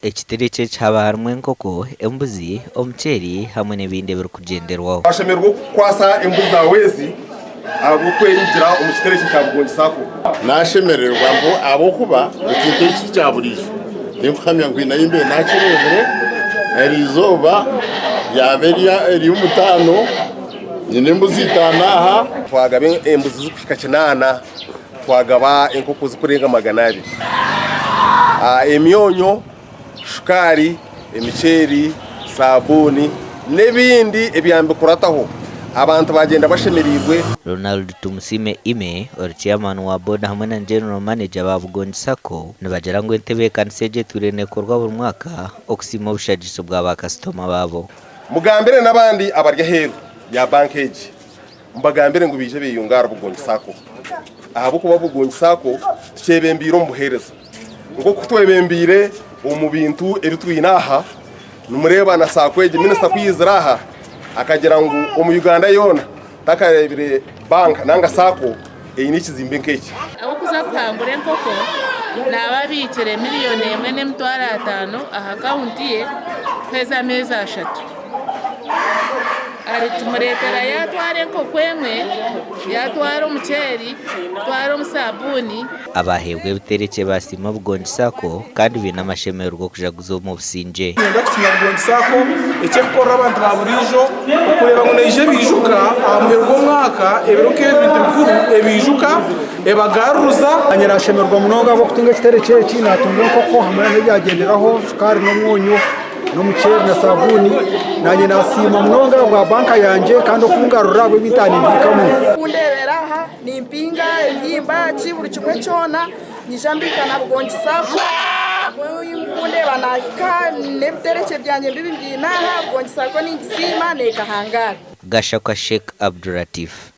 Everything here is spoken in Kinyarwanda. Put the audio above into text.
ekitereke cyaba harimo enkoko, embuzi, omuceeri hamwe n'ebindi biri kugenderwaho. Bashemerwa kwasa embuzi zawezi abo kwinjira omukitereke cya Bugongi SACCO. Nashemererwa ngo abo kuba ekitereke cya burijo nimkamya ngo inayimbe nakirebere erizoba yaberia eri umutano nyine embuzi itanaha twagabe embuzi zikushika kinana twagaba enkoko zikurenga 200 emyonyo shukari emicheri sabuni nebindi ebyambe kurataho abantu bagenda bashemerirwe. Ronald Tumusime Ime chairman wa board hamwe na general manager ba Bugongi SACCO nibagera ngo entebe kanseje turene korwa buri mwaka okusima obushajiso bwa ba customer babo. Mugambire nabandi abarya hero ya bankage mbagambire ngo bije biyungara Bugongi SACCO abo kuba Bugongi SACCO tucebembira umuhereza ngo kutwebembire mu bintu ebitwinaha numureba na SACCO minister kwiziraha akagera ngo mu Uganda yona takarebire bank nanga SACCO eyinichizimbe nkeki abo kuzapangura enkoko nababikire miliyoni 1.5 aha account ye kweza meza 3 ari tumuretera yatware enkoko emwe yatwara umuceri twara umusabuni. Abahebwe bitereke basima Bugongi SACCO kandi binamashemerwa kujaguza mu businje. Ngenda kusinya Bugongi SACCO ekekora abantu baburijo okureba ngo neje bijuka amerwa mwaka ebiruke bintu bikuru ebijuka ebagaruza anyarashemerwa munonga abo kutunga ekitereke kinatunga koko hamwe n'ibyagenderaho shukari n'umwonyo n'umuceri na sabuni nanye nasima munonga bwa banka yanje kandi okungarura bwe bitani ndikamo kundeberaha nimpinga yimba kiburi kimwe cyona nijambika na Bugongi SACCO kundeba nahika nebitereke byanje bibi mbinaha Bugongi SACCO n'ingisima nekahangara. Gashaka Sheikh Abdulatif.